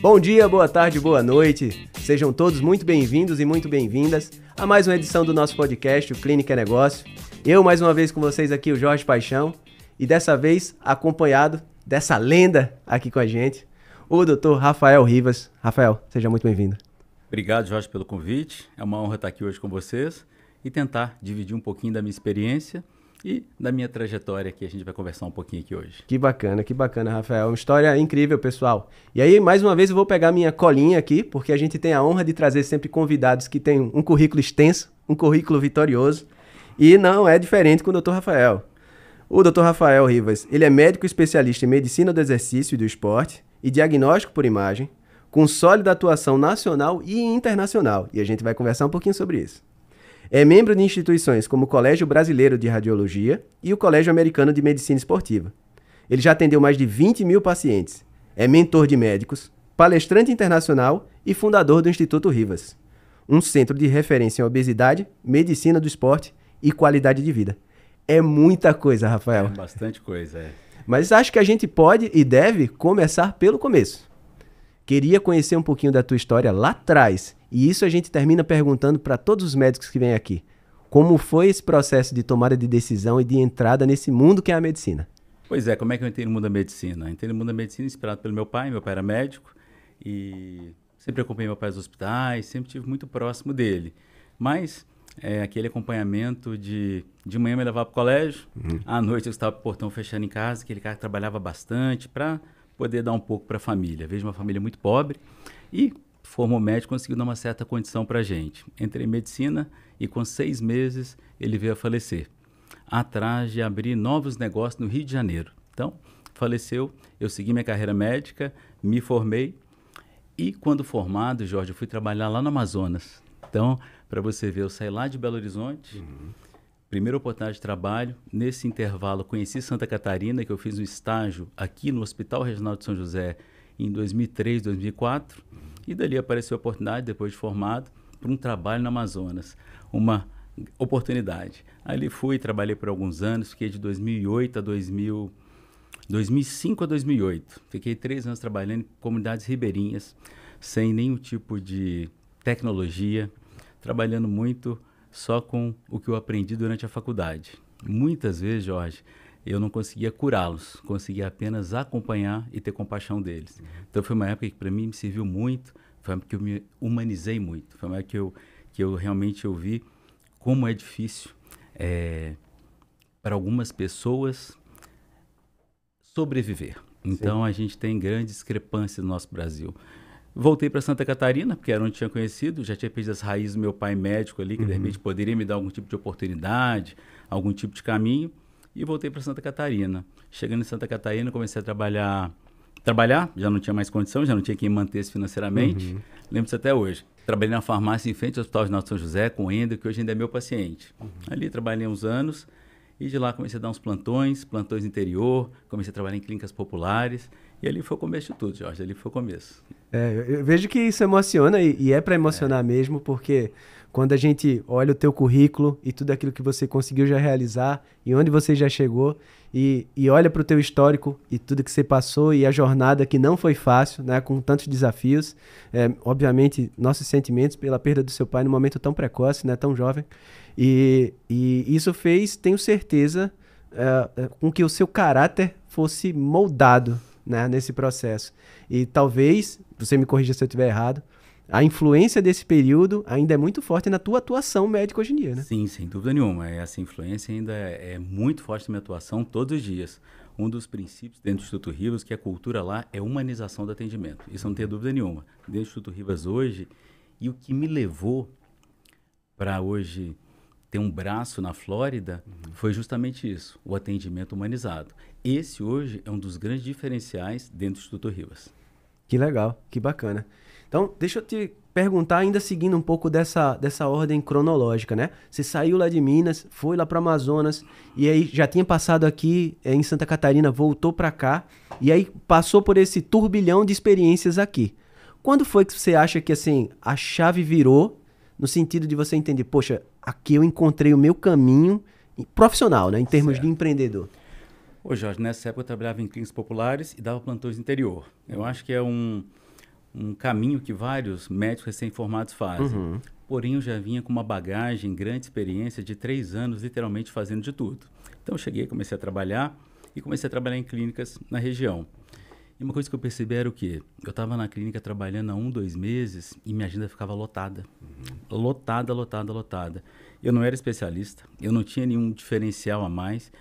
Bom dia, boa tarde, boa noite. Sejam todos muito bem-vindos e muito bem-vindas a mais uma edição do nosso podcast, o Clínica é Negócio. Eu, mais uma vez com vocês aqui, o Jorge Paixão, e dessa vez acompanhado dessa lenda aqui com a gente, o Dr. Rafael Rivas. Rafael, seja muito bem-vindo. Obrigado, Jorge, pelo convite. É uma honra estar aqui hoje com vocês e tentar dividir um pouquinho da minha experiência e da minha trajetória que a gente vai conversar um pouquinho aqui hoje. Que bacana, Rafael. Uma história incrível, pessoal. E aí, mais uma vez, eu vou pegar minha colinha aqui, porque a gente tem a honra de trazer sempre convidados que têm um currículo extenso, um currículo vitorioso, e não é diferente com o Dr. Rafael. O Dr. Rafael Rivas, ele é médico especialista em medicina do exercício e do esporte e diagnóstico por imagem, com sólida atuação nacional e internacional, e a gente vai conversar um pouquinho sobre isso. É membro de instituições como o Colégio Brasileiro de Radiologia e o Colégio Americano de Medicina Esportiva. Ele já atendeu mais de 20 mil pacientes, é mentor de médicos, palestrante internacional e fundador do Instituto Rivas, um centro de referência em obesidade, medicina do esporte e qualidade de vida. É muita coisa, Rafael. É bastante coisa, é. Mas acho que a gente pode e deve começar pelo começo. Queria conhecer um pouquinho da tua história lá atrás. E isso a gente termina perguntando para todos os médicos que vêm aqui. Como foi esse processo de tomada de decisão e de entrada nesse mundo que é a medicina? Pois é, como é que eu entrei no mundo da medicina? Entrei no mundo da medicina inspirado pelo meu pai era médico e sempre acompanhei meu pai aos hospitais, sempre estive muito próximo dele. Mas aquele acompanhamento de manhã me levava para o colégio, à noite eu estava com o portão fechando em casa, aquele cara que trabalhava bastante para poder dar um pouco para a família. Vejo uma família muito pobre e formou médico, conseguiu dar uma certa condição para a gente. Entrei em medicina e com 6 meses ele veio a falecer, atrás de abrir novos negócios no Rio de Janeiro. Então, faleceu, eu segui minha carreira médica, me formei e quando formado, Jorge, eu fui trabalhar lá no Amazonas. Então, para você ver, eu saí lá de Belo Horizonte, primeira oportunidade de trabalho, nesse intervalo conheci Santa Catarina, que eu fiz um estágio aqui no Hospital Regional de São José em 2003, 2004, e dali apareceu a oportunidade, depois de formado, para um trabalho no Amazonas, uma oportunidade. Ali fui, trabalhei por alguns anos, fiquei de 2008 a 2005 a 2008. Fiquei 3 anos trabalhando em comunidades ribeirinhas, sem nenhum tipo de tecnologia, trabalhando muito só com o que eu aprendi durante a faculdade. Muitas vezes, Jorge, eu não conseguia curá-los, conseguia apenas acompanhar e ter compaixão deles. Então foi uma época que para mim me serviu muito, foi uma época que eu me humanizei muito, foi uma época que eu realmente vi como é difícil para algumas pessoas sobreviver. Então a gente tem grandes discrepâncias no nosso Brasil. Voltei para Santa Catarina, porque era onde tinha conhecido, já tinha perdido as raízes do meu pai médico ali, que de repente poderia me dar algum tipo de oportunidade, algum tipo de caminho, e voltei para Santa Catarina. Chegando em Santa Catarina, comecei a trabalhar, já não tinha mais condição, já não tinha quem mantesse financeiramente, lembro-se até hoje. Trabalhei na farmácia em frente ao Hospital Regional de São José, com o Ender, que hoje ainda é meu paciente. Ali trabalhei uns anos, e de lá comecei a dar uns plantões interior, comecei a trabalhar em clínicas populares, e ali foi o começo de tudo, Jorge, ali foi o começo. Eu vejo que isso emociona e é para emocionar mesmo, porque quando a gente olha o teu currículo e tudo aquilo que você conseguiu já realizar e onde você já chegou e olha para o teu histórico e tudo que você passou e a jornada que não foi fácil, né, com tantos desafios, obviamente nossos sentimentos pela perda do seu pai num momento tão precoce, né, tão jovem, e isso fez, tenho certeza, com que o seu caráter fosse moldado, né, nesse processo. E talvez, você me corrija se eu estiver errado, a influência desse período ainda é muito forte na tua atuação médica hoje em dia, né? Sim, sem dúvida nenhuma. Essa influência ainda é muito forte na minha atuação todos os dias. Um dos princípios dentro do Instituto Rivas, que a cultura lá é humanização do atendimento. Isso não tem dúvida nenhuma. Dentro do Instituto Rivas hoje, e o que me levou para hoje ter um braço na Flórida foi justamente isso, o atendimento humanizado. Esse hoje é um dos grandes diferenciais dentro do Instituto Rivas. Que legal, que bacana. Então, deixa eu te perguntar, ainda seguindo um pouco dessa ordem cronológica, né? Você saiu lá de Minas, foi lá para Amazonas, e aí já tinha passado aqui em Santa Catarina, voltou para cá, e aí passou por esse turbilhão de experiências aqui. Quando foi que você acha que, assim, a chave virou, no sentido de você entender, poxa, aqui eu encontrei o meu caminho profissional, né? Em termos de empreendedor? Ô Jorge, nessa época eu trabalhava em clínicas populares e dava plantões no interior. Eu acho que é um um caminho que vários médicos recém-formados fazem. Uhum. Porém, eu já vinha com uma bagagem, grande experiência de 3 anos, literalmente fazendo de tudo. Então, eu cheguei, comecei a trabalhar e comecei a trabalhar em clínicas na região. E uma coisa que eu percebi era o quê? Eu estava na clínica trabalhando há 1, 2 meses e minha agenda ficava lotada. Lotada, lotada, lotada. Eu não era especialista, eu não tinha nenhum diferencial a mais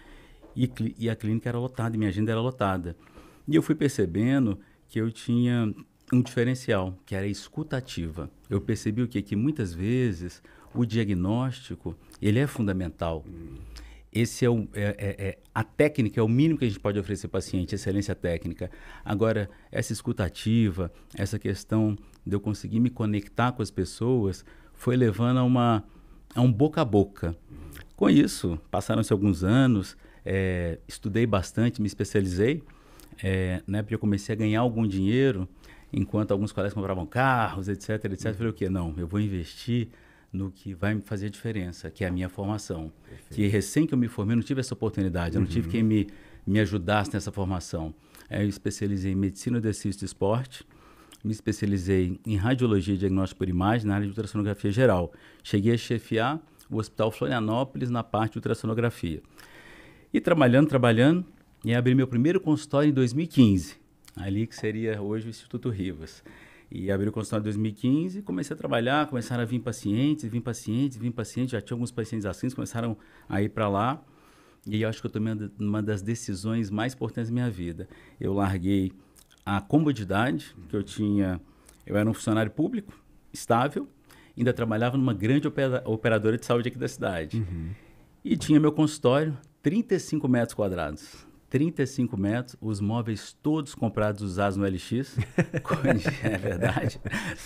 e a clínica era lotada, e minha agenda era lotada. E eu fui percebendo que eu tinha um diferencial, que era a escuta ativa. Eu percebi o quê? Que muitas vezes o diagnóstico, ele é fundamental. Esse a técnica é o mínimo que a gente pode oferecer ao paciente, excelência técnica. Agora, essa escuta ativa, essa questão de eu conseguir me conectar com as pessoas, foi levando a um boca a boca. Com isso, passaram-se alguns anos, estudei bastante, me especializei, né, porque eu comecei a ganhar algum dinheiro, enquanto alguns colegas compravam carros, etc, etc. Eu falei, o quê? Não, eu vou investir no que vai me fazer a diferença, que é a minha formação. Perfeito. Que recém que eu me formei, eu não tive essa oportunidade, eu não tive quem me ajudasse nessa formação. Eu especializei em medicina do exercício e esporte, me especializei em radiologia e diagnóstico por imagem na área de ultrassonografia geral. Cheguei a chefiar o Hospital Florianópolis na parte de ultrassonografia. E trabalhando, e abri meu primeiro consultório em 2015, ali que seria hoje o Instituto Rivas. E abri o consultório em 2015, comecei a trabalhar, começaram a vir pacientes, já tinha alguns pacientes assim, começaram a ir para lá. E eu acho que eu tomei uma das decisões mais importantes da minha vida. Eu larguei a comodidade que eu tinha, eu era um funcionário público, estável, ainda trabalhava numa grande operadora de saúde aqui da cidade. E tinha meu consultório, 35 metros quadrados. 35 metros, os móveis todos comprados usados no LX, é verdade,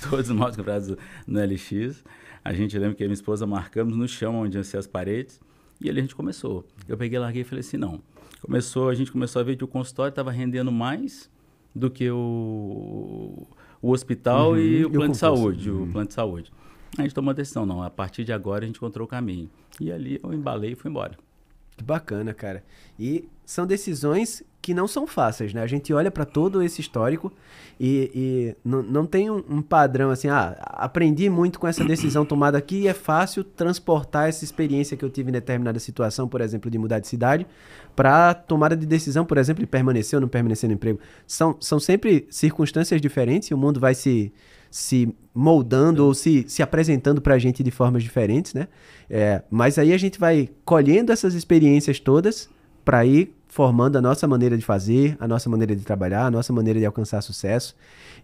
todos os móveis comprados no LX. A gente lembra que a minha esposa marcamos no chão onde iam ser as paredes, e ali a gente começou. Eu peguei, larguei e falei assim, não. A gente começou a ver que o consultório estava rendendo mais do que o hospital e o plano de saúde, o plano de saúde. A gente tomou a decisão, não, a partir de agora a gente encontrou o caminho. E ali eu embalei e fui embora. Que bacana, cara. E são decisões que não são fáceis, né? A gente olha para todo esse histórico e não tem um padrão assim, aprendi muito com essa decisão tomada aqui e é fácil transportar essa experiência que eu tive em determinada situação, por exemplo, de mudar de cidade, para tomada de decisão, por exemplo, de permanecer ou não permanecer no emprego. São sempre circunstâncias diferentes e o mundo vai se moldando ou se apresentando para a gente de formas diferentes, né? Mas aí a gente vai colhendo essas experiências todas para ir formando a nossa maneira de fazer, a nossa maneira de trabalhar, a nossa maneira de alcançar sucesso.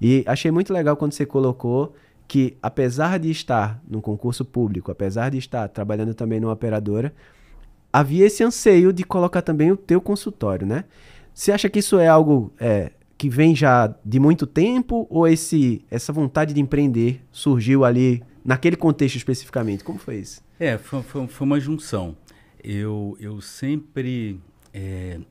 E achei muito legal quando você colocou que, apesar de estar num concurso público, apesar de estar trabalhando também numa operadora, havia esse anseio de colocar também o teu consultório, né? Você acha que isso é algo que vem já de muito tempo ou essa vontade de empreender surgiu ali naquele contexto especificamente? Como foi isso? Foi uma junção. Eu sempre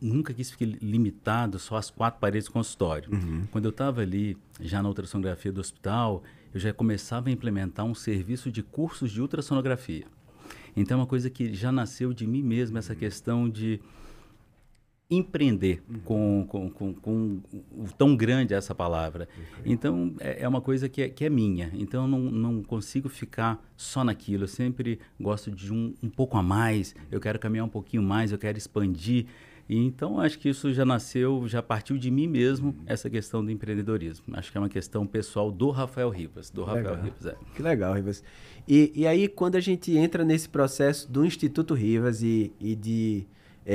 nunca quis ficar limitado só às 4 paredes do consultório. Quando eu estava ali, já na ultrassonografia do hospital, eu já começava a implementar um serviço de cursos de ultrassonografia. Então, é uma coisa que já nasceu de mim mesmo, essa questão de empreender com tão grande essa palavra. Então, é uma coisa que é minha. Então, eu não consigo ficar só naquilo. Eu sempre gosto de um pouco a mais. Eu quero caminhar um pouquinho mais, eu quero expandir. E, então, acho que isso já partiu de mim mesmo, essa questão do empreendedorismo. Acho que é uma questão pessoal do Rafael Rivas. Que legal, Rivas. E aí, quando a gente entra nesse processo do Instituto Rivas e de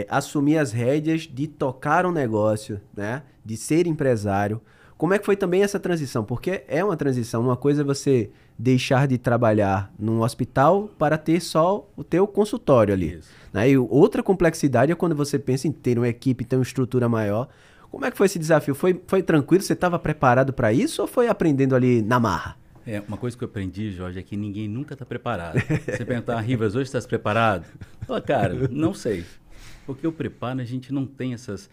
assumir as rédeas de tocar um negócio, né? De ser empresário. Como é que foi também essa transição? Porque é uma transição. Uma coisa é você deixar de trabalhar num hospital para ter só o teu consultório ali. Né? E outra complexidade é quando você pensa em ter uma equipe, ter uma estrutura maior. Como é que foi esse desafio? Foi tranquilo? Você estava preparado para isso ou foi aprendendo ali na marra? Uma coisa que eu aprendi, Jorge, é que ninguém nunca está preparado. Você perguntar, Rivas, hoje estás preparado? Fala, cara, não sei. Porque o preparo, a gente não tem essas...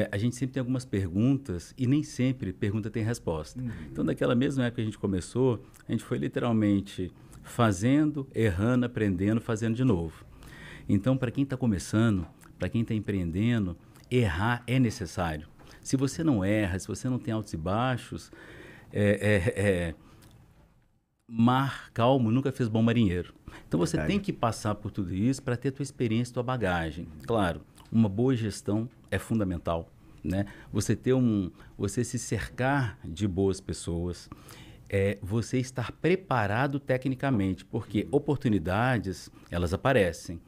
a gente sempre tem algumas perguntas e nem sempre pergunta tem resposta. Então, daquela mesma época que a gente começou, a gente foi literalmente fazendo, errando, aprendendo, fazendo de novo. Então, para quem está começando, para quem está empreendendo, errar é necessário. Se você não erra, se você não tem altos e baixos, mar calmo nunca fez bom marinheiro. Então você Verdade. tem que passar por tudo isso para ter a tua experiência, tua bagagem. Claro, uma boa gestão é fundamental, né? Você se cercar de boas pessoas, você estar preparado tecnicamente, porque oportunidades, elas aparecem.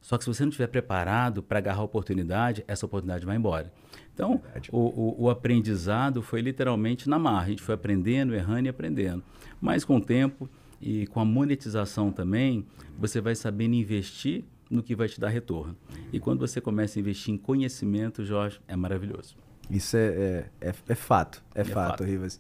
Só que se você não estiver preparado para agarrar a oportunidade, essa oportunidade vai embora. Então, o aprendizado foi literalmente na marra. A gente foi aprendendo, errando e aprendendo. Mas com o tempo e com a monetização também, você vai sabendo investir no que vai te dar retorno. E quando você começa a investir em conhecimento, Jorge, é maravilhoso. Isso é fato, fato, Rivas.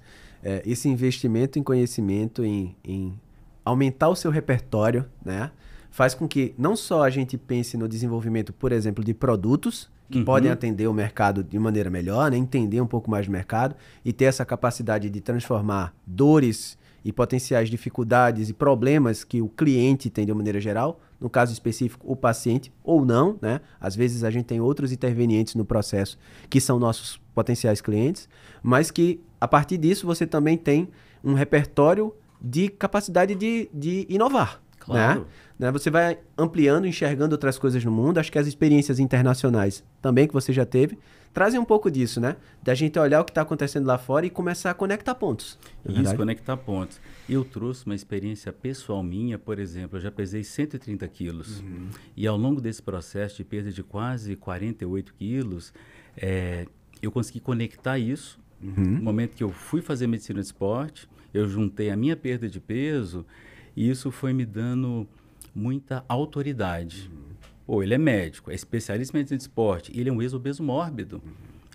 Esse investimento em conhecimento, em aumentar o seu repertório, né, faz com que não só a gente pense no desenvolvimento, por exemplo, de produtos que podem atender o mercado de maneira melhor, né, entender um pouco mais do mercado e ter essa capacidade de transformar dores e potenciais dificuldades e problemas que o cliente tem de uma maneira geral, no caso específico, o paciente, ou não, né? Às vezes a gente tem outros intervenientes no processo que são nossos potenciais clientes, mas que a partir disso você também tem um repertório de capacidade de inovar. Claro. Né? Você vai ampliando, enxergando outras coisas no mundo. Acho que as experiências internacionais também que você já teve trazem um pouco disso, né? Da gente olhar o que está acontecendo lá fora e começar a conectar pontos. Isso, conectar pontos. Eu trouxe uma experiência pessoal minha, por exemplo, eu já pesei 130 quilos. E ao longo desse processo de perda de quase 48 quilos, eu consegui conectar isso. No momento que eu fui fazer medicina de esporte, eu juntei a minha perda de peso e isso foi me dando muita autoridade. Pô, ele é médico, é especialista em medicina de esporte, ele é um ex-obeso mórbido.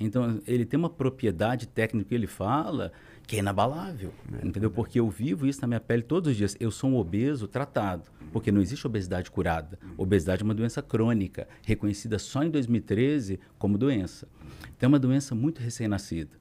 Então, ele tem uma propriedade técnica que ele fala que é inabalável, entendeu? Porque eu vivo isso na minha pele todos os dias. Eu sou um obeso tratado, porque não existe obesidade curada. Obesidade é uma doença crônica, reconhecida só em 2013 como doença. Então, é uma doença muito recém-nascida.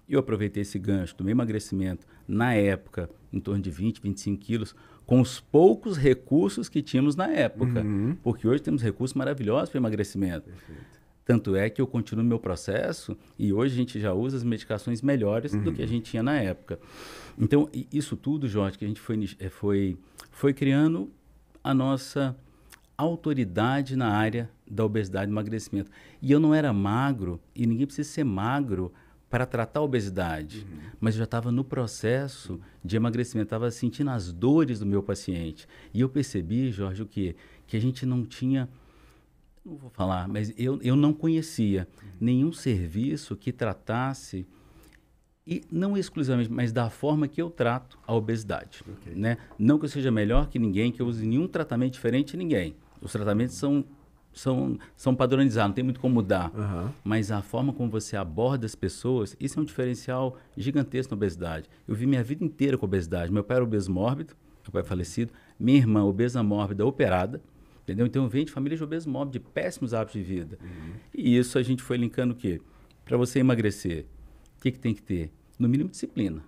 Eu aproveitei esse gancho do meu emagrecimento, na época, em torno de 20, 25 quilos, com os poucos recursos que tínhamos na época. Porque hoje temos recursos maravilhosos para emagrecimento. Perfeito. Tanto é que eu continuo no meu processo e hoje a gente já usa as medicações melhores do que a gente tinha na época. Então, isso tudo, Jorge, que a gente foi criando a nossa autoridade na área da obesidade e emagrecimento. E eu não era magro, e ninguém precisa ser magro para tratar a obesidade, mas eu já estava no processo de emagrecimento, estava sentindo as dores do meu paciente. E eu percebi, Jorge, o quê? Que a gente não tinha, não vou falar, mas eu não conhecia nenhum serviço que tratasse, e não exclusivamente, mas da forma que eu trato a obesidade. Né? Não que eu seja melhor que ninguém, que eu use nenhum tratamento diferente de ninguém. Os tratamentos são padronizados, não tem muito como mudar. Mas a forma como você aborda as pessoas, isso é um diferencial gigantesco na obesidade. Eu vi minha vida inteira com obesidade. Meu pai era obeso mórbido, meu pai é falecido. Minha irmã, obesa mórbida, operada. Entendeu? Então eu venho de família de obeso mórbido, de péssimos hábitos de vida. E isso a gente foi linkando o quê? Para você emagrecer, o que tem que ter? No mínimo disciplina.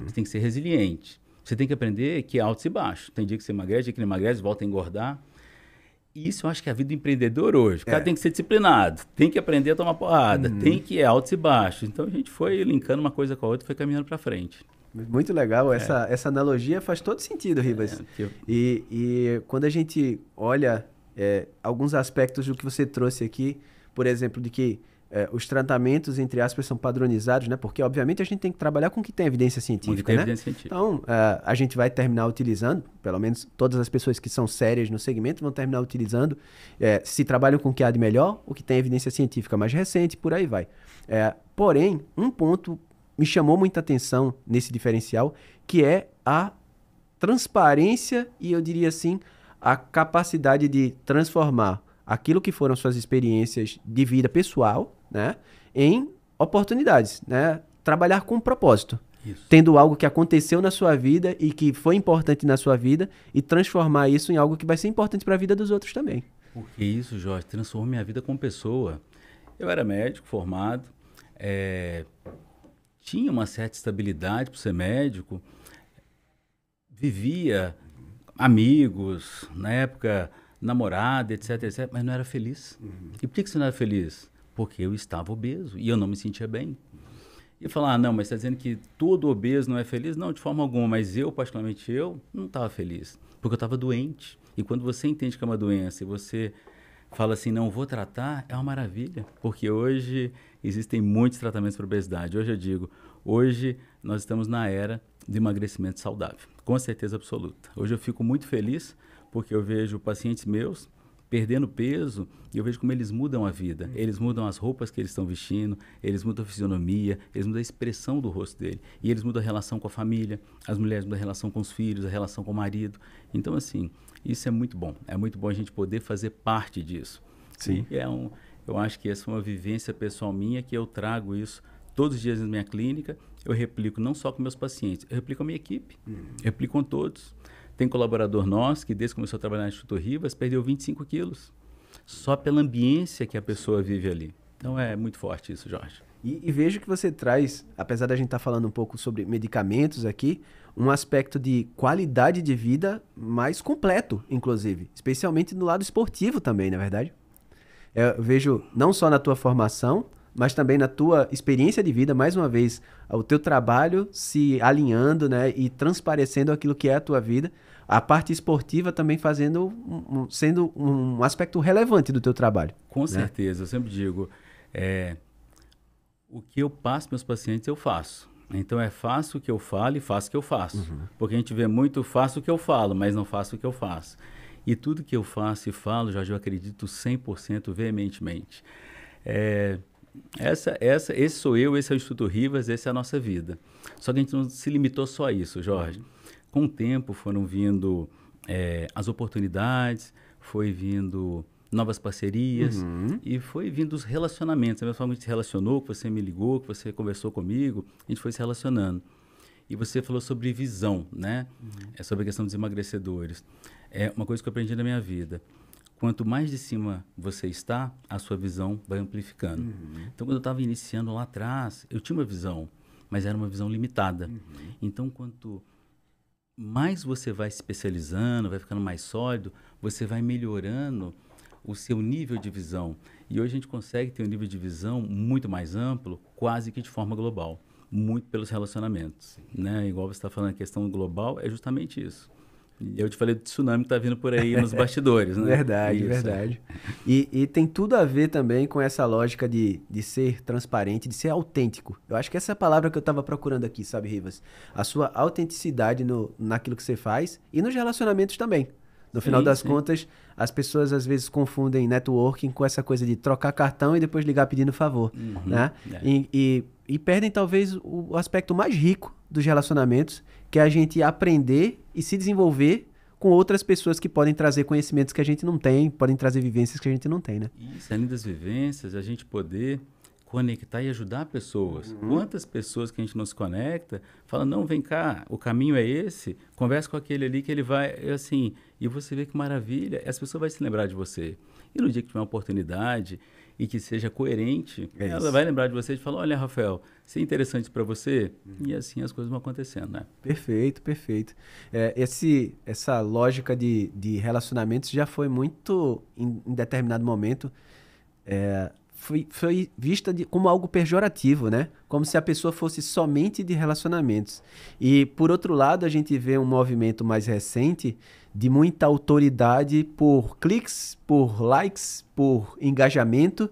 Você tem que ser resiliente. Você tem que aprender que é altos e baixos. Tem dia que você emagrece, dia que não emagrece, volta a engordar. Isso eu acho que é a vida do empreendedor hoje. O cara tem que ser disciplinado, tem que aprender a tomar porrada, tem que ir altos e baixos. Então a gente foi linkando uma coisa com a outra e foi caminhando para frente. Muito legal, essa analogia faz todo sentido, Ribas. E quando a gente olha alguns aspectos do que você trouxe aqui, por exemplo, de que os tratamentos, entre aspas, são padronizados, né? Porque, obviamente, a gente tem que trabalhar com o que tem evidência científica, né? Evidência científica. Então, a gente vai terminar utilizando, pelo menos todas as pessoas que são sérias no segmento vão terminar utilizando, se trabalham com o que há de melhor, o que tem evidência científica mais recente, por aí vai. Porém, um ponto me chamou muita atenção nesse diferencial, que é a transparência e, eu diria assim, a capacidade de transformar aquilo que foram suas experiências de vida pessoal, né, em oportunidades, né? Trabalhar com propósito. Isso. Tendo algo que aconteceu na sua vida e que foi importante na sua vida e transformar isso em algo que vai ser importante para a vida dos outros também. Porque isso, Jorge, transformou minha vida como pessoa. Eu era médico formado, tinha uma certa estabilidade por ser médico, vivia amigos, na época namorada, etc, etc, mas não era feliz. E por que você não era feliz? Porque eu estava obeso e eu não me sentia bem. E falar, não, mas você está dizendo que todo obeso não é feliz? Não, de forma alguma, mas eu, particularmente eu, não estava feliz, porque eu estava doente. E quando você entende que é uma doença e você fala assim, não vou tratar, é uma maravilha, porque hoje existem muitos tratamentos para obesidade. Hoje eu digo, hoje nós estamos na era do emagrecimento saudável, com certeza absoluta. Hoje eu fico muito feliz porque eu vejo pacientes meus perdendo peso e eu vejo como eles mudam a vida. Eles mudam as roupas que eles estão vestindo, eles mudam a fisionomia, eles mudam a expressão do rosto dele. E eles mudam a relação com a família, as mulheres mudam a relação com os filhos, a relação com o marido. Então, assim, isso é muito bom. É muito bom a gente poder fazer parte disso. Sim. E eu acho que essa é uma vivência pessoal minha, que eu trago isso todos os dias na minha clínica. Eu replico não só com meus pacientes, eu replico com a minha equipe, eu replico com todos. Tem colaborador nosso que, desde que começou a trabalhar no Instituto Rivas, perdeu 25 quilos. Só pela ambiência que a pessoa vive ali. Então é muito forte isso, Jorge. E vejo que você traz, apesar da gente estar falando um pouco sobre medicamentos aqui, um aspecto de qualidade de vida mais completo, inclusive. Especialmente no lado esportivo também, na verdade. Eu vejo não só na tua formação, mas também na tua experiência de vida, mais uma vez, o teu trabalho se alinhando, né, e transparecendo aquilo que é a tua vida, a parte esportiva também sendo um aspecto relevante do teu trabalho. Com certeza, eu sempre digo, o que eu passo para meus pacientes, eu faço. Então é faço o que eu falo e faço o que eu faço. Porque a gente vê muito, faço o que eu falo, mas não faço o que eu faço. E tudo que eu faço e falo, Jorge, eu acredito 100% veementemente. Esse sou eu, esse é o Instituto Rivas, essa é a nossa vida. Só que a gente não se limitou só a isso, Jorge. Com o tempo foram vindo as oportunidades, foi vindo novas parcerias e foi vindo os relacionamentos. A mesma forma que a gente se relacionou, que você me ligou, que você conversou comigo, a gente foi se relacionando. E você falou sobre visão, né? Sobre a questão dos emagrecedores. É uma coisa que eu aprendi na minha vida. Quanto mais de cima você está, a sua visão vai amplificando. Então, quando eu estava iniciando lá atrás, eu tinha uma visão, mas era uma visão limitada. Então, quanto mais você vai se especializando, vai ficando mais sólido, você vai melhorando o seu nível de visão. E hoje a gente consegue ter um nível de visão muito mais amplo, quase que de forma global, muito pelos relacionamentos. Né? Igual você está falando, a questão global é justamente isso. Eu te falei do tsunami que está vindo por aí nos bastidores, né? Verdade, isso. Verdade. E tem tudo a ver também com essa lógica de ser transparente, de ser autêntico. Eu acho que essa é a palavra que eu estava procurando aqui, sabe, Rivas? A sua autenticidade naquilo que você faz e nos relacionamentos também. No final das contas, as pessoas às vezes confundem networking com essa coisa de trocar cartão e depois ligar pedindo favor, né? E perdem talvez o aspecto mais rico dos relacionamentos, que é a gente aprender e se desenvolver com outras pessoas que podem trazer conhecimentos que a gente não tem, podem trazer vivências que a gente não tem, né? Isso, além das vivências, a gente poder conectar e ajudar pessoas. Quantas pessoas que a gente não se conecta, fala, não, vem cá, o caminho é esse, conversa com aquele ali que ele vai, assim, e você vê que maravilha, essa pessoa vai se lembrar de você. E no dia que tiver uma oportunidade e que seja coerente, ela vai lembrar de você e falar, olha, Rafael, isso é interessante para você, e assim as coisas vão acontecendo, né? Perfeito, perfeito. Essa lógica de relacionamentos já foi muito, em determinado momento, foi vista como algo pejorativo, né? Como se a pessoa fosse somente de relacionamentos. E, por outro lado, a gente vê um movimento mais recente de muita autoridade por cliques, por likes, por engajamento.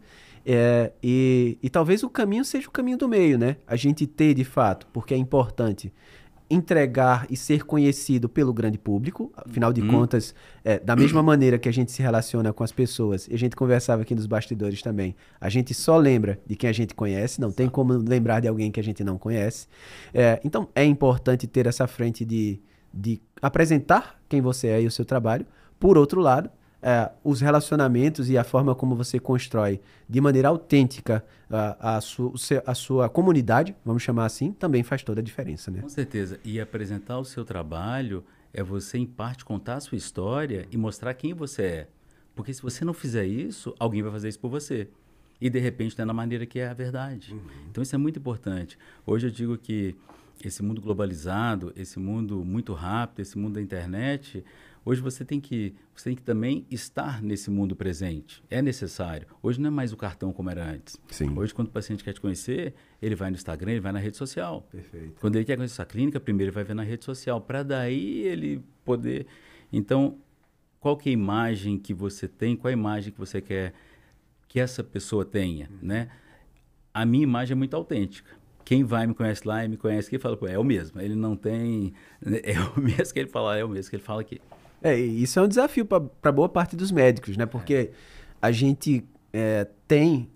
E talvez o caminho seja o caminho do meio, né? A gente ter, de fato, porque é importante entregar e ser conhecido pelo grande público, afinal de contas, da mesma maneira que a gente se relaciona com as pessoas, e a gente conversava aqui nos bastidores também, a gente só lembra de quem a gente conhece, não tem como lembrar de alguém que a gente não conhece. Então, é importante ter essa frente de apresentar quem você é e o seu trabalho. Por outro lado, os relacionamentos e a forma como você constrói de maneira autêntica a sua comunidade, vamos chamar assim, também faz toda a diferença, né? Com certeza. E apresentar o seu trabalho é você, em parte, contar a sua história e mostrar quem você é. Porque se você não fizer isso, alguém vai fazer isso por você. E, de repente, não é na maneira que é a verdade. Então, isso é muito importante. Hoje eu digo que esse mundo globalizado, esse mundo muito rápido, esse mundo da internet, Hoje você tem que também estar nesse mundo presente. É necessário. Hoje não é mais o cartão como era antes. Sim. Hoje, quando o paciente quer te conhecer, ele vai no Instagram, ele vai na rede social. Perfeito. Quando ele quer conhecer a clínica, primeiro ele vai ver na rede social, para daí ele poder... Então, qual que é a imagem que você tem? Qual a imagem que você quer que essa pessoa tenha, né? A minha imagem é muito autêntica. Quem vai me conhece lá e me conhece aqui fala, pô, é o mesmo. Ele não tem... É o mesmo que ele fala, é o mesmo que ele fala aqui. E isso é um desafio para boa parte dos médicos, né? Porque a gente tem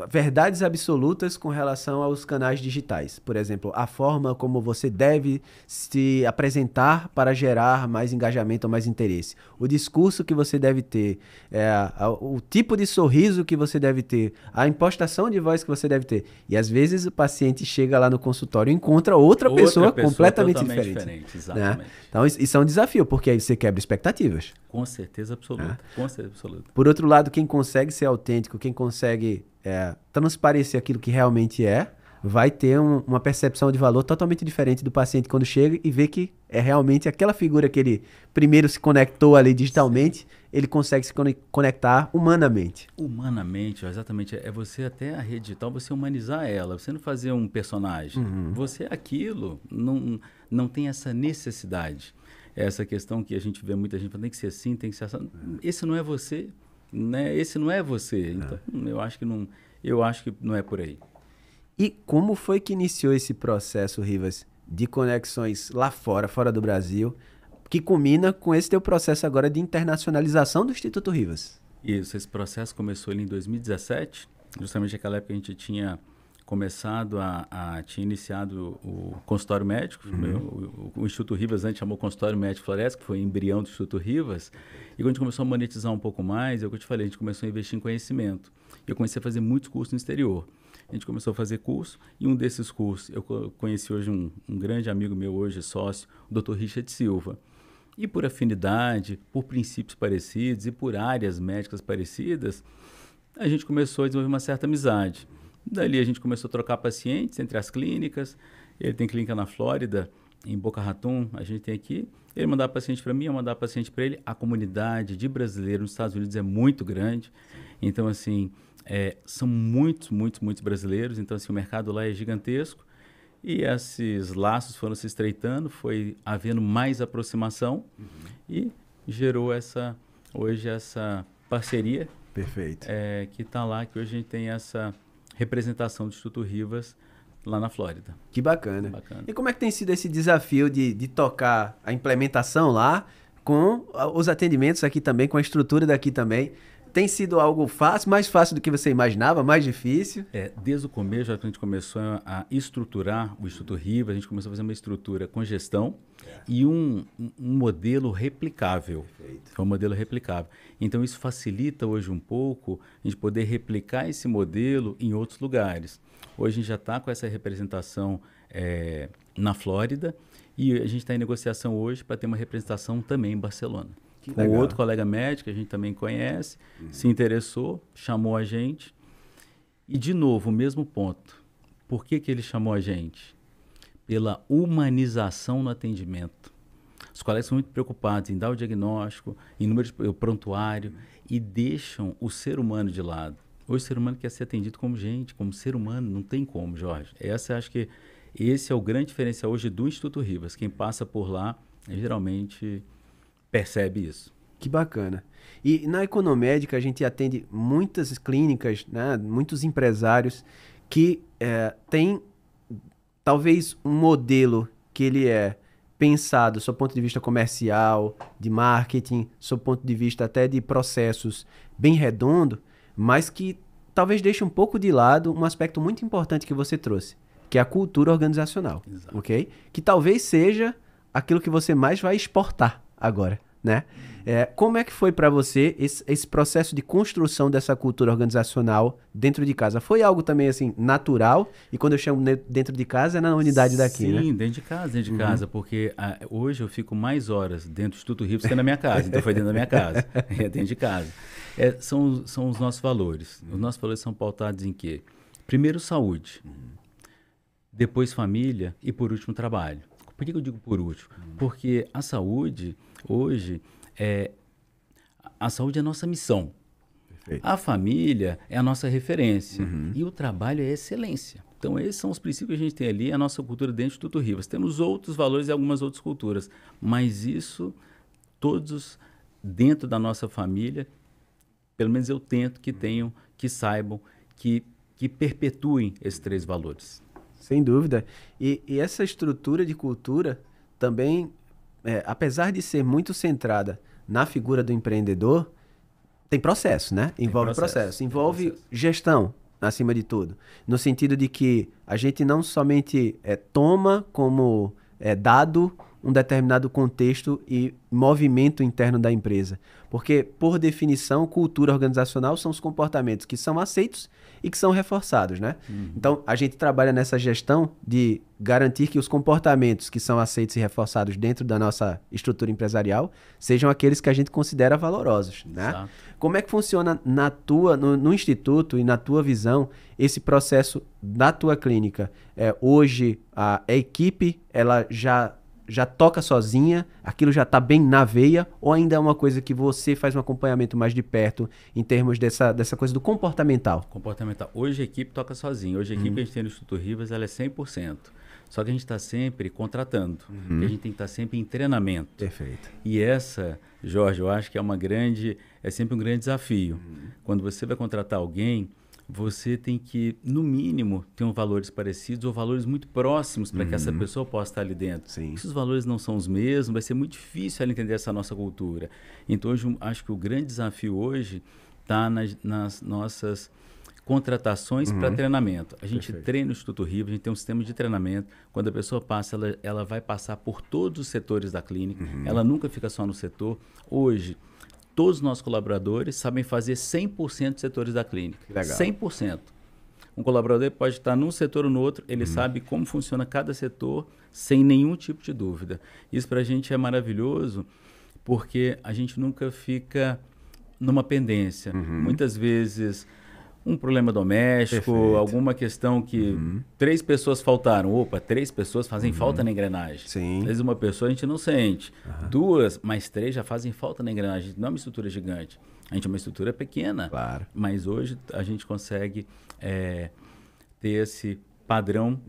verdades absolutas com relação aos canais digitais. Por exemplo, a forma como você deve se apresentar para gerar mais engajamento ou mais interesse. O discurso que você deve ter, o tipo de sorriso que você deve ter, a impostação de voz que você deve ter. E às vezes o paciente chega lá no consultório e encontra outra pessoa completamente diferente. Exatamente. Né? Então isso é um desafio, porque aí você quebra expectativas. Com certeza absoluta. Com certeza absoluta. Por outro lado, quem consegue ser autêntico, quem consegue transparecer aquilo que realmente vai ter uma percepção de valor totalmente diferente do paciente quando chega e vê que é realmente aquela figura que ele primeiro se conectou ali digitalmente, sim, ele consegue se conectar humanamente. Humanamente, exatamente. É você até a rede digital, você humanizar ela, você não fazer um personagem. Uhum. Você aquilo, não tem essa necessidade. Essa questão que a gente vê muita gente falando, tem que ser assim, tem que ser assim. Esse não é você, né? Esse não é você. Então, eu acho que não é por aí. E como foi que iniciou esse processo, Rivas, de conexões lá fora do Brasil, que culmina com esse teu processo agora de internacionalização do Instituto Rivas? Isso, esse processo começou ali em 2017, justamente naquela época a gente tinha começado tinha iniciado o consultório médico, o Instituto Rivas antes chamou Consultório Médico Floresta, que foi o embrião do Instituto Rivas, e quando a gente começou a monetizar um pouco mais, é o que eu te falei, a gente começou a investir em conhecimento. Eu comecei a fazer muitos cursos no exterior. A gente começou a fazer curso, e um desses cursos, eu conheci hoje um grande amigo meu, hoje sócio, o Dr. Richard Silva. E por afinidade, por princípios parecidos e por áreas médicas parecidas, a gente começou a desenvolver uma certa amizade. Dali a gente começou a trocar pacientes entre as clínicas. Ele tem clínica na Flórida, em Boca Raton, a gente tem aqui. Ele mandava paciente para mim, eu mandava paciente para ele. A comunidade de brasileiros nos Estados Unidos é muito grande. Então, assim, são muitos brasileiros. Então, assim, o mercado lá é gigantesco. E esses laços foram se estreitando, foi havendo mais aproximação e gerou hoje essa parceria. Perfeito. Que está lá, que hoje a gente tem essa representação do Instituto Rivas lá na Flórida. Que bacana. E como é que tem sido esse desafio de tocar a implementação lá com os atendimentos aqui também, com a estrutura daqui também? Tem sido algo fácil, mais fácil do que você imaginava, mais difícil? Desde o começo, já que a gente começou a estruturar o Instituto Rivas, a gente começou a fazer uma estrutura com gestão e um modelo replicável. Perfeito. É um modelo replicável. Então, isso facilita hoje um pouco a gente poder replicar esse modelo em outros lugares. Hoje a gente já está com essa representação na Flórida e a gente está em negociação hoje para ter uma representação também em Barcelona. Com outro colega médico, a gente também conhece, se interessou, chamou a gente. E, de novo, o mesmo ponto. Por que ele chamou a gente? Pela humanização no atendimento. Os colegas são muito preocupados em dar o diagnóstico, em número de prontuário, e deixam o ser humano de lado. Hoje o ser humano quer ser atendido como gente, como ser humano, não tem como, Jorge. Acho que esse é o grande diferencial hoje do Instituto Rivas. Quem passa por lá, geralmente percebe isso. Que bacana. E na Economédica a gente atende muitas clínicas, né, muitos empresários que têm talvez um modelo que ele é pensado do seu ponto de vista comercial, de marketing, do seu ponto de vista até de processos bem redondo, mas que talvez deixe um pouco de lado um aspecto muito importante que você trouxe, que é a cultura organizacional. Exato. Ok? Que talvez seja aquilo que você mais vai exportar agora, né? Como é que foi para você esse processo de construção dessa cultura organizacional dentro de casa? Foi algo também assim natural? E quando eu chamo dentro de casa é na unidade daqui, né? Sim, dentro de casa, porque hoje eu fico mais horas dentro do Instituto Rivas que na minha casa, então foi dentro da minha casa, dentro de casa. São os nossos valores. Os nossos valores são pautados em quê? Primeiro, saúde. Depois, família e, por último, trabalho. Por que eu digo por último? Porque a saúde, hoje, A saúde é a nossa missão. Perfeito. A família é a nossa referência. E o trabalho é excelência. Então, esses são os princípios que a gente tem ali, a nossa cultura dentro do Instituto Rivas. Temos outros valores e algumas outras culturas, mas isso, todos dentro da nossa família, pelo menos eu tento que tenham, que saibam, que perpetuem esses 3 valores. Sem dúvida. E essa estrutura de cultura também, apesar de ser muito centrada na figura do empreendedor, tem processo, né? Envolve processo. Envolve gestão, acima de tudo. No sentido de que a gente não somente toma como dado um determinado contexto e movimento interno da empresa. Porque, por definição, cultura organizacional são os comportamentos que são aceitos e que são reforçados, né? Então, a gente trabalha nessa gestão de garantir que os comportamentos que são aceitos e reforçados dentro da nossa estrutura empresarial sejam aqueles que a gente considera valorosos, né? Exato. Como é que funciona no Instituto e na tua visão esse processo da tua clínica? Hoje, a equipe, ela já toca sozinha, aquilo já está bem na veia, ou ainda é uma coisa que você faz um acompanhamento mais de perto em termos dessa coisa do comportamental? Comportamental. Hoje a equipe toca sozinha. Hoje a equipe que a gente tem no Instituto Rivas, ela é 100%. Só que a gente está sempre contratando. E a gente tem que estar sempre em treinamento. Perfeito. E essa, Jorge, eu acho que é sempre um grande desafio. Quando você vai contratar alguém, você tem que, no mínimo, ter valores parecidos ou valores muito próximos para que essa pessoa possa estar ali dentro. Sim. Se os valores não são os mesmos, vai ser muito difícil ela entender essa nossa cultura. Então, hoje, acho que o grande desafio hoje está nas nossas contratações para treinamento. A gente treina no Instituto Rivas, a gente tem um sistema de treinamento. Quando a pessoa passa, ela vai passar por todos os setores da clínica. Ela nunca fica só no setor. Hoje, todos os nossos colaboradores sabem fazer 100% dos setores da clínica. Legal. 100%. Um colaborador pode estar num setor ou no outro, ele sabe como funciona cada setor sem nenhum tipo de dúvida. Isso para a gente é maravilhoso, porque a gente nunca fica numa pendência. Muitas vezes, um problema doméstico, Perfeito. alguma questão que 3 pessoas faltaram. Opa, 3 pessoas fazem falta na engrenagem. Sim. Às vezes uma pessoa a gente não sente. 2, mais 3 já fazem falta na engrenagem. A gente não é uma estrutura gigante. A gente é uma estrutura pequena. Claro. Mas hoje a gente consegue ter esse padrão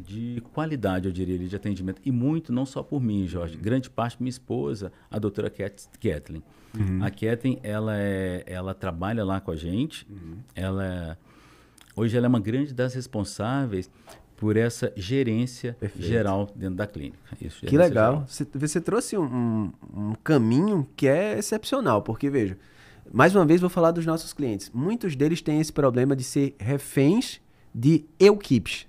de qualidade, eu diria, de atendimento. E muito, não só por mim, Jorge. Grande parte minha esposa, a doutora Kathleen. A Kathleen, ela trabalha lá com a gente. Hoje ela é uma grande das responsáveis por essa gerência geral dentro da clínica. Isso, Que legal. Você trouxe um caminho que é excepcional, porque, veja, mais uma vez vou falar dos nossos clientes. Muitos deles têm esse problema de ser reféns de equipes.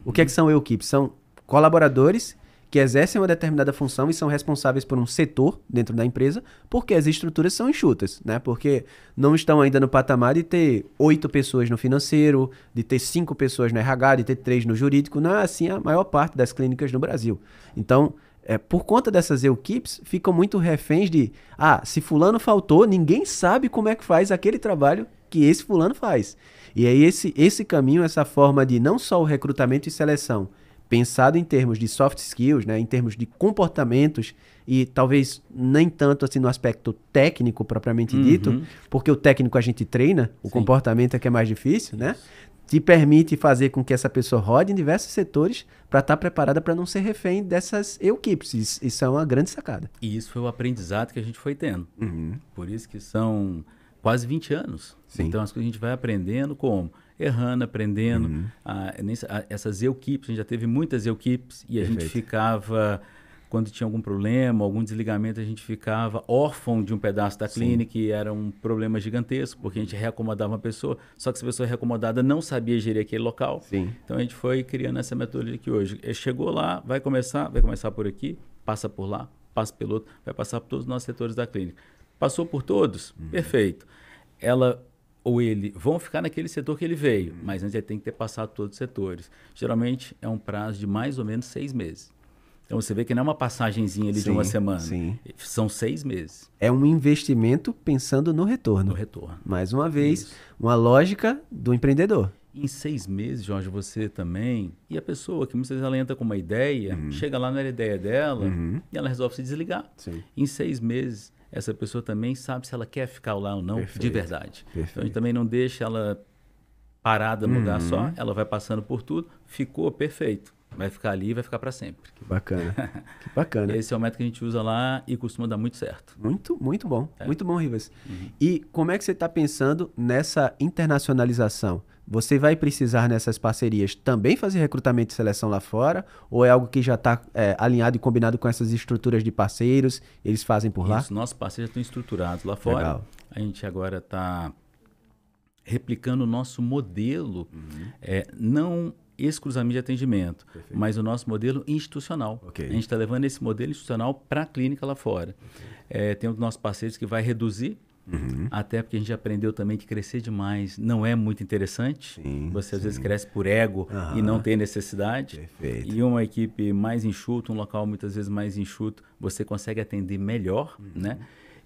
O que são equipes? São colaboradores que exercem uma determinada função e são responsáveis por um setor dentro da empresa, porque as estruturas são enxutas, né? Porque não estão ainda no patamar de ter 8 pessoas no financeiro, de ter 5 pessoas no RH, de ter 3 no jurídico. Não é assim a maior parte das clínicas no Brasil. Então, por conta dessas equipes, ficam muito reféns de, se fulano faltou, ninguém sabe como é que faz aquele trabalho que esse fulano faz. E aí esse caminho, essa forma de não só o recrutamento e seleção, pensado em termos de soft skills, né, em termos de comportamentos e talvez nem tanto assim no aspecto técnico propriamente dito, porque o técnico a gente treina, o comportamento é que é mais difícil, né? Te permite fazer com que essa pessoa rode em diversos setores para estar preparada para não ser refém dessas equipes. Isso é uma grande sacada. E isso foi o aprendizado que a gente foi tendo. Por isso que são quase 20 anos. Sim. Então, as coisas a gente vai aprendendo como? Errando, aprendendo. Essas equipes, a gente já teve muitas equipes e a gente ficava, quando tinha algum problema, algum desligamento, a gente ficava órfão de um pedaço da clínica e era um problema gigantesco, porque a gente reacomodava uma pessoa, só que essa pessoa reacomodada não sabia gerir aquele local. Sim. Então, a gente foi criando essa metodologia aqui hoje. Chegou lá, vai começar por aqui, passa por lá, passa pelo outro, vai passar por todos os nossos setores da clínica. Passou por todos? Perfeito. Ela ou ele vão ficar naquele setor que ele veio, mas antes ele tem que ter passado todos os setores. Geralmente é um prazo de mais ou menos 6 meses. Então você vê que não é uma passagenzinha ali de uma semana. Sim. São 6 meses. É um investimento pensando no retorno. No retorno. Mais uma vez, uma lógica do empreendedor. Em 6 meses, Jorge, você também... E a pessoa que muitas vezes ela entra com uma ideia, chega lá, não era a ideia dela, e ela resolve se desligar. Sim. Em 6 meses, essa pessoa também sabe se ela quer ficar lá ou não Perfeito. de verdade. Perfeito. Então, a gente também não deixa ela parada no lugar só, ela vai passando por tudo, ficou perfeito. Vai ficar ali e vai ficar para sempre. Que bacana. Que bacana. Esse é o método que a gente usa lá e costuma dar muito certo. Muito bom. Muito bom, Rivas. E como é que você está pensando nessa internacionalização? Você vai precisar nessas parcerias também fazer recrutamento e seleção lá fora? Ou é algo que já está alinhado e combinado com essas estruturas de parceiros? Eles fazem por lá? Isso, nossos parceiros já estão estruturados lá fora. Legal. A gente agora está replicando o nosso modelo, não exclusivamente de atendimento, mas o nosso modelo institucional. Ok. A gente está levando esse modelo institucional para a clínica lá fora. Tem um dos nossos parceiros que vai reduzir, até porque a gente aprendeu também que crescer demais não é muito interessante. Sim, Você às vezes cresce por ego e não tem necessidade. Perfeito. E uma equipe mais enxuta, um local muitas vezes mais enxuto, você consegue atender melhor, né?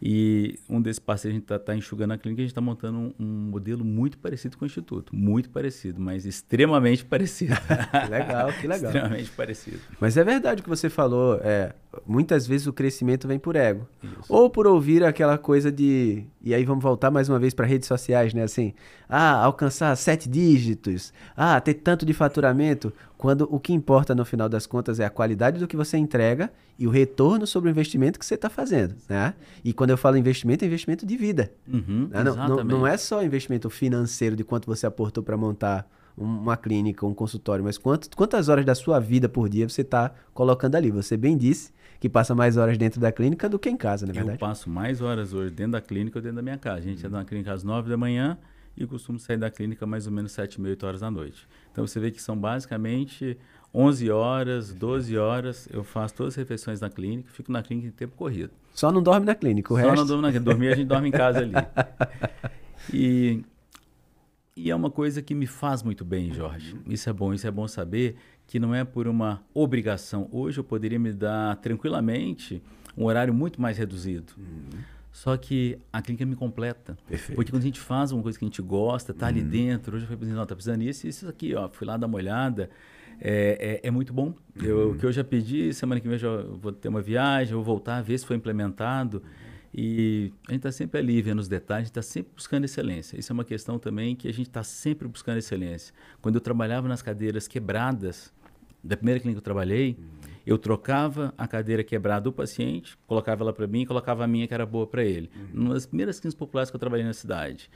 E um desses parceiros, a gente está enxugando a clínica, a gente está montando um modelo muito parecido com o Instituto. Muito parecido, mas extremamente parecido. Que legal, que legal. Extremamente parecido. Mas é verdade o que você falou. Muitas vezes o crescimento vem por ego. Isso. Ou por ouvir aquela coisa de... E aí vamos voltar mais uma vez para redes sociais, né? Assim, alcançar 7 dígitos. Ter tanto de faturamento. Quando o que importa no final das contas é a qualidade do que você entrega e o retorno sobre o investimento que você está fazendo, né? E quando eu falo investimento, é investimento de vida. Né? Não é só investimento financeiro de quanto você aportou para montar uma clínica, um consultório, mas quantas horas da sua vida por dia você está colocando ali. Você bem disse que passa mais horas dentro da clínica do que em casa, não é verdade? Eu passo mais horas hoje dentro da clínica ou dentro da minha casa. A gente entra na clínica às 9 da manhã e costumo sair da clínica mais ou menos 7h30, 8 horas da noite. Então você vê que são basicamente 11 horas, 12 horas, eu faço todas as refeições na clínica, fico na clínica em tempo corrido. Só não dorme na clínica, o resto... Só não dorme na clínica, dormir a gente dorme em casa ali. E é uma coisa que me faz muito bem, Jorge. Isso é bom saber que não é por uma obrigação. Hoje eu poderia me dar tranquilamente um horário muito mais reduzido. Só que a clínica me completa. Perfeito. Porque quando a gente faz uma coisa que a gente gosta, tá ali dentro, hoje eu falei, não, tá precisando disso, isso aqui, ó, fui lá dar uma olhada, é muito bom. O que eu já pedi, semana que vem eu vou ter uma viagem, vou voltar, ver se foi implementado. E a gente está sempre ali vendo os detalhes, a gente está sempre buscando excelência. Isso é uma questão também que a gente está sempre buscando excelência. Quando eu trabalhava nas cadeiras quebradas, da primeira clínica que eu trabalhei, eu trocava a cadeira quebrada do paciente, colocava ela para mim e colocava a minha que era boa para ele. Uma das primeiras clínicas populares que eu trabalhei na cidade.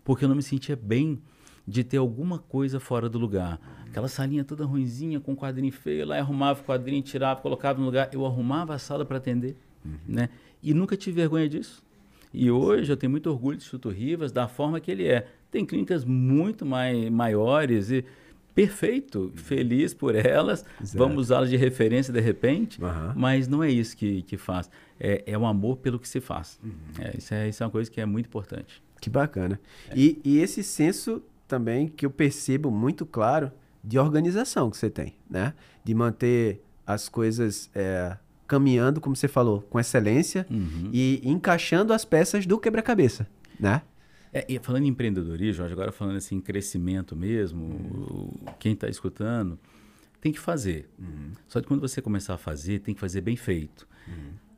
Porque eu não me sentia bem de ter alguma coisa fora do lugar. Aquela salinha toda ruinzinha, com um quadrinho feio, lá eu arrumava o quadrinho, tirava, colocava no lugar. Eu arrumava a sala para atender, né? E nunca tive vergonha disso. E hoje eu tenho muito orgulho do Instituto Rivas, da forma que ele é. Tem clínicas muito maiores e perfeito, feliz por elas, Exato. Vamos usá-las de referência de repente, mas não é isso que faz. É o amor pelo que se faz. Isso é uma coisa que é muito importante. Que bacana. E esse senso também que eu percebo muito claro de organização que você tem, né? De manter as coisas caminhando, como você falou, com excelência e encaixando as peças do quebra-cabeça, né? E falando em empreendedorismo, Jorge, agora falando assim em crescimento mesmo, quem está escutando tem que fazer. Só que quando você começar a fazer, tem que fazer bem feito.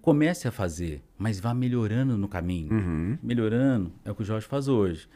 Comece a fazer, mas vá melhorando no caminho. Melhorando é o que o Jorge faz hoje.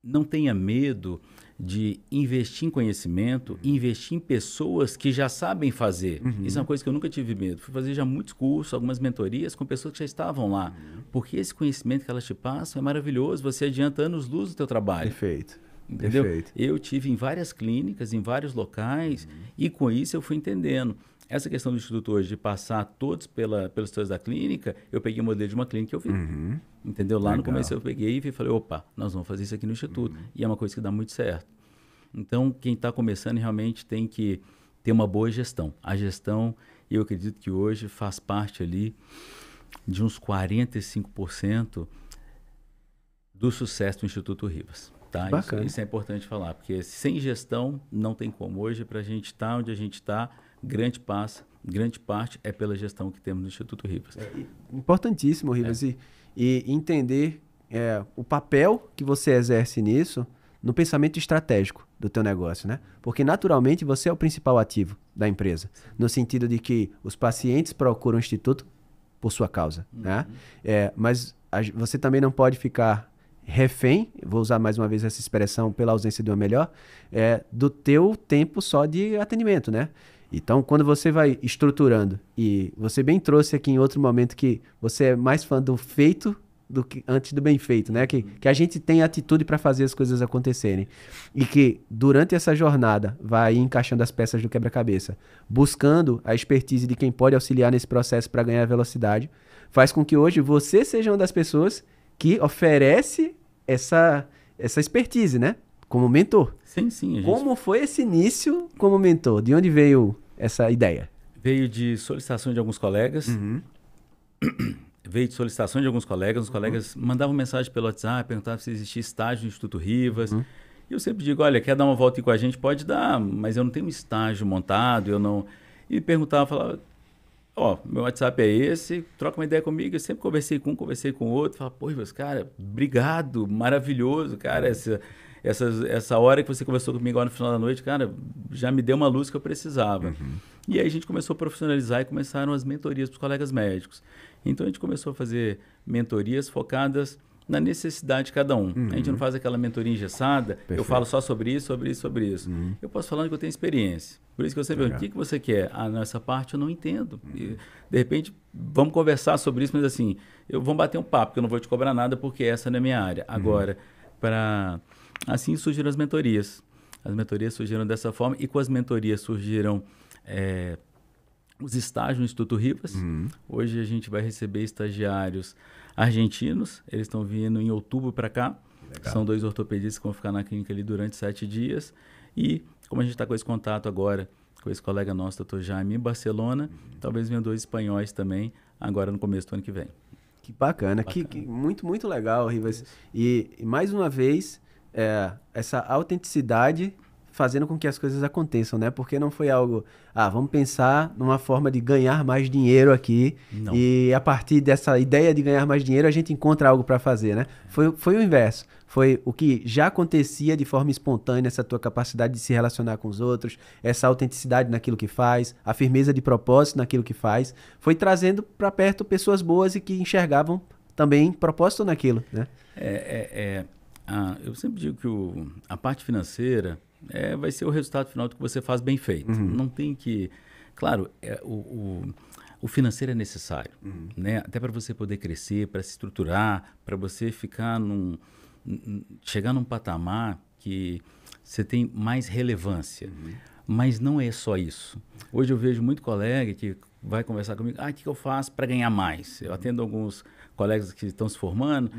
Não tenha medo de investir em conhecimento, investir em pessoas que já sabem fazer. Isso é uma coisa que eu nunca tive medo. Fui fazer já muitos cursos, algumas mentorias com pessoas que já estavam lá. Porque esse conhecimento que elas te passam é maravilhoso. Você adianta anos-luz no teu trabalho. Perfeito. Entendeu? Perfeito. Eu tive em várias clínicas, em vários locais, e com isso eu fui entendendo. Essa questão do Instituto hoje, de passar todos pelos setores da clínica, eu peguei o modelo de uma clínica que eu vi. Entendeu? Lá no começo eu peguei e falei, opa, nós vamos fazer isso aqui no Instituto. E é uma coisa que dá muito certo. Então, quem está começando realmente tem que ter uma boa gestão. A gestão, eu acredito que hoje faz parte ali de uns 45% do sucesso do Instituto Rivas. Tá? Isso é importante falar, porque sem gestão não tem como. Hoje, para a gente estar onde a gente está, grande parte é pela gestão que temos no Instituto Rivas. Importantíssimo, Rivas, e entender o papel que você exerce nisso no pensamento estratégico do teu negócio, né? Porque naturalmente você é o principal ativo da empresa, no sentido de que os pacientes procuram o Instituto por sua causa, né? Mas você também não pode ficar refém, vou usar mais uma vez essa expressão pela ausência de uma melhor, do teu tempo só de atendimento, né? Então, quando você vai estruturando, e você bem trouxe aqui em outro momento que você é mais fã do feito do que antes do bem feito, né? Que a gente tem atitude para fazer as coisas acontecerem. E que durante essa jornada vai encaixando as peças do quebra-cabeça, buscando a expertise de quem pode auxiliar nesse processo para ganhar velocidade, faz com que hoje você seja uma das pessoas que oferece essa expertise, né? Como mentor. Sim, sim. Como foi esse início como mentor? De onde veio essa ideia? Veio de solicitação de alguns colegas. Veio de solicitação de alguns colegas. Os colegas mandavam mensagem pelo WhatsApp, perguntavam se existia estágio no Instituto Rivas. E eu sempre digo, olha, quer dar uma volta aí com a gente? Pode dar, mas eu não tenho um estágio montado, eu não... E perguntava, falava, meu WhatsApp é esse, troca uma ideia comigo. Eu sempre conversei com o outro. Falava, pô, Rivas, cara, obrigado, maravilhoso, cara, essa hora que você conversou comigo agora no final da noite, cara, já me deu uma luz que eu precisava. E aí a gente começou a profissionalizar e começaram as mentorias para os colegas médicos. Então a gente começou a fazer mentorias focadas na necessidade de cada um. A gente não faz aquela mentoria engessada, eu falo só sobre isso, sobre isso, sobre isso. Eu posso falar que eu tenho experiência. Por isso que eu sempre pergunto, o que você quer? Nessa parte eu não entendo. E, de repente, vamos conversar sobre isso, mas assim, vamos bater um papo, que eu não vou te cobrar nada porque essa não é minha área. Agora, assim surgiram as mentorias. As mentorias surgiram dessa forma e com as mentorias surgiram os estágios no Instituto Rivas. Hoje a gente vai receber estagiários argentinos. Eles estão vindo em outubro para cá. Legal. São 2 ortopedistas que vão ficar na clínica ali durante 7 dias. E como a gente está com esse contato agora com esse colega nosso, doutor Jaime, em Barcelona, talvez venham 2 espanhóis também agora no começo do ano que vem. Que bacana. Muito, muito legal, Rivas. E mais uma vez, essa autenticidade fazendo com que as coisas aconteçam, né? Porque não foi algo, vamos pensar numa forma de ganhar mais dinheiro aqui. Não. E a partir dessa ideia de ganhar mais dinheiro, a gente encontra algo para fazer, né? Foi o inverso. Foi o que já acontecia de forma espontânea, essa tua capacidade de se relacionar com os outros, essa autenticidade naquilo que faz, a firmeza de propósito naquilo que faz, foi trazendo para perto pessoas boas e que enxergavam também propósito naquilo, né? Eu sempre digo que a parte financeira vai ser o resultado final do que você faz bem feito. Não tem que... Claro, o financeiro é necessário, né? Até para você poder crescer, para se estruturar, para você ficar chegar num patamar que você tem mais relevância. Mas não é só isso. Hoje eu vejo muito colega que vai conversar comigo, o que eu faço para ganhar mais? Eu atendo alguns colegas que estão se formando,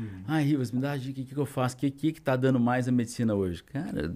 Rivas, me dá a dica, o que eu faço? O que está dando mais a medicina hoje? Cara,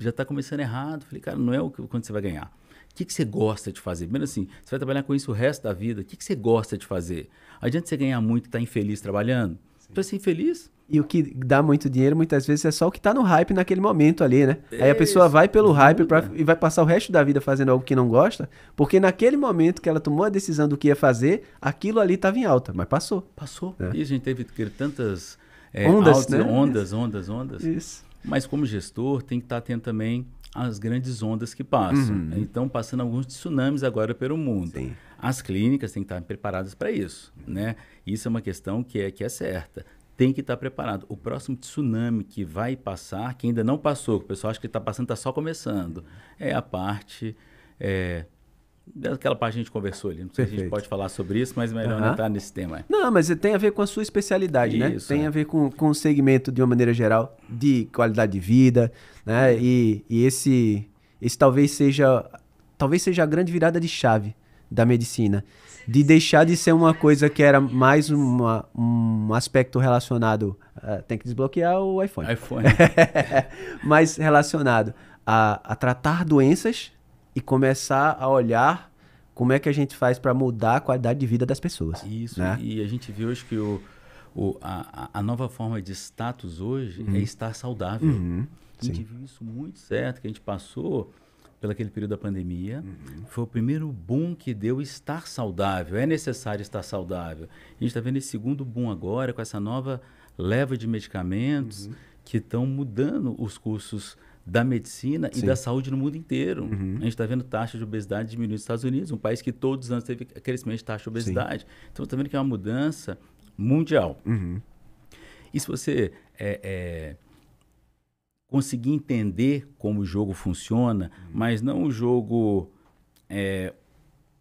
já está começando errado. Falei, cara, não é quanto você vai ganhar. O que você gosta de fazer? Primeiro assim, você vai trabalhar com isso o resto da vida, o que você gosta de fazer? Adianta você ganhar muito e estar infeliz trabalhando? Você vai ser infeliz? E o que dá muito dinheiro, muitas vezes, é só o que está no hype naquele momento ali, né? Aí a pessoa vai pelo hype e vai passar o resto da vida fazendo algo que não gosta, porque naquele momento que ela tomou a decisão do que ia fazer, aquilo ali estava em alta, mas passou. Passou. E a gente teve tantas ondas, né? ondas. Isso. Mas como gestor, tem que estar atento também às grandes ondas que passam. Então, passando alguns tsunamis agora pelo mundo. Sim. As clínicas têm que estar preparadas para isso, né? Isso é uma questão que é certa. Tem que estar preparado. O próximo tsunami que vai passar, que ainda não passou, que o pessoal acha que está passando, está só começando, é a parte... daquela parte que a gente conversou ali. Não sei se a gente pode falar sobre isso, mas melhor não entrar nesse tema. Não, mas tem a ver com a sua especialidade, né? Tem a ver com o segmento, de uma maneira geral, de qualidade de vida, né? E esse talvez seja a grande virada de chave da medicina. De deixar de ser uma coisa que era mais um aspecto relacionado... tem que desbloquear o iPhone. Mais relacionado a tratar doenças e começar a olhar como é que a gente faz para mudar a qualidade de vida das pessoas. Isso, né? E a gente viu hoje que a nova forma de status hoje é estar saudável. A gente viu isso muito certo, que a gente passou... pelo aquele período da pandemia, foi o primeiro boom que deu estar saudável. É necessário estar saudável. A gente está vendo esse segundo boom agora, com essa nova leva de medicamentos que estão mudando os cursos da medicina Sim. e da saúde no mundo inteiro. Uhum. A gente está vendo taxa de obesidade diminuir nos Estados Unidos, um país que todos os anos teve crescimento de taxa de obesidade. Então, está vendo que é uma mudança mundial. Uhum. E se você conseguir entender como o jogo funciona, mas não o jogo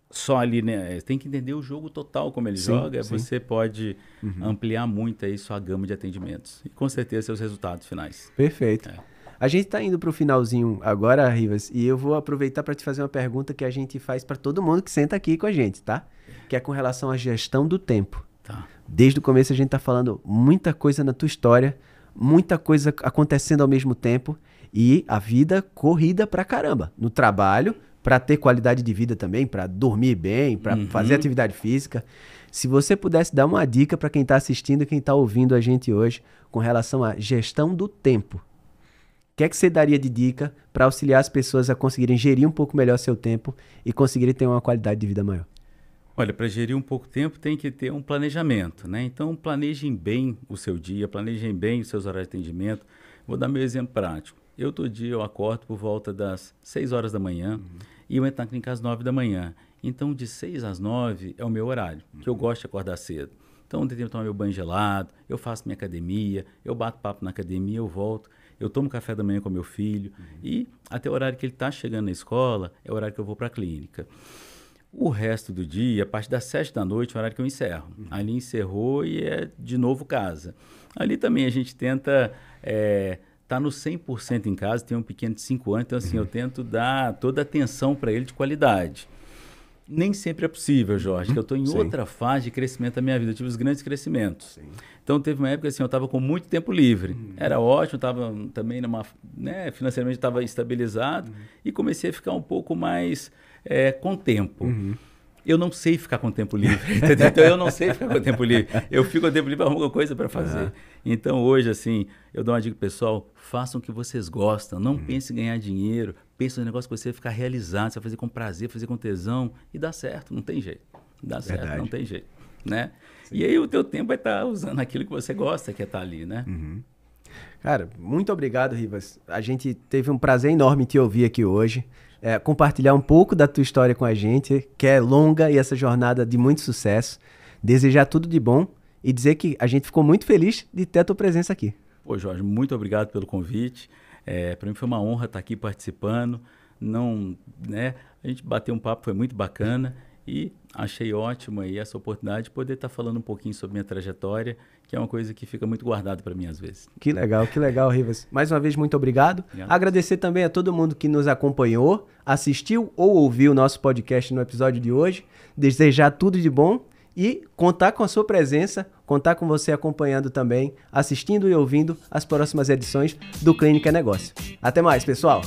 só ali, né? Tem que entender o jogo total, como ele joga, você pode ampliar muito aí sua gama de atendimentos. E com certeza seus resultados finais. Perfeito. A gente está indo para o finalzinho agora, Rivas, e eu vou aproveitar para te fazer uma pergunta que a gente faz para todo mundo que senta aqui com a gente, tá? Que é com relação à gestão do tempo. Tá. Desde o começo a gente está falando muita coisa na tua história, muita coisa acontecendo ao mesmo tempo e a vida corrida pra caramba. No trabalho, para ter qualidade de vida também, para dormir bem, para fazer atividade física. Se você pudesse dar uma dica para quem está assistindo e quem está ouvindo a gente hoje com relação à gestão do tempo, o que é que você daria de dica para auxiliar as pessoas a conseguirem gerir um pouco melhor seu tempo e conseguirem ter uma qualidade de vida maior? Olha, para gerir um pouco tempo tem que ter um planejamento, né? Então, planejem bem o seu dia, planejem bem os seus horários de atendimento. Vou dar meu exemplo prático. Todo dia eu acordo por volta das 6 horas da manhã e eu entro na clínica às 9 da manhã. Então, de 6 às 9 é o meu horário, que eu gosto de acordar cedo. Então, eu tenho que tomar meu banho gelado, eu faço minha academia, eu bato papo na academia, eu volto, eu tomo café da manhã com meu filho e até o horário que ele está chegando na escola é o horário que eu vou para a clínica. O resto do dia, a partir das 7 da noite, é o horário que eu encerro. Ali encerrou e é de novo casa. Ali também a gente tenta tá no 100% em casa, tem um pequeno de 5 anos, então assim, eu tento dar toda a atenção para ele de qualidade. Nem sempre é possível, Jorge, que eu estou em outra fase de crescimento da minha vida, eu tive os grandes crescimentos. Então teve uma época assim, eu estava com muito tempo livre, era ótimo, estava também financeiramente estava estabilizado e comecei a ficar um pouco mais com tempo. Eu não sei ficar com tempo livre, entendeu? Então eu não sei ficar com tempo livre. Eu fico com tempo livre para alguma coisa para fazer. Então hoje, assim, eu dou uma dica, pessoal, façam o que vocês gostam. Não pense em ganhar dinheiro, pense no negócio que você vai ficar realizado, você vai fazer com prazer, fazer com tesão e dá certo, não tem jeito. Dá certo, não tem jeito, né? E aí o teu tempo vai estar usando aquilo que você gosta, que é estar ali, né? Cara, muito obrigado, Rivas. A gente teve um prazer enorme te ouvir aqui hoje. Compartilhar um pouco da tua história com a gente, que é longa e essa jornada de muito sucesso. Desejar tudo de bom e dizer que a gente ficou muito feliz de ter a tua presença aqui. Pô, Jorge, muito obrigado pelo convite. Para mim foi uma honra estar aqui participando. A gente bateu um papo, foi muito bacana e achei ótimo aí essa oportunidade de poder estar falando um pouquinho sobre minha trajetória, que é uma coisa que fica muito guardada para mim às vezes. Que legal, Rivas. Mais uma vez, muito obrigado. Agradecer também a todo mundo que nos acompanhou, assistiu ou ouviu o nosso podcast no episódio de hoje. Desejar tudo de bom e contar com a sua presença, contar com você acompanhando também, assistindo e ouvindo as próximas edições do Clínica Negócio. Até mais, pessoal!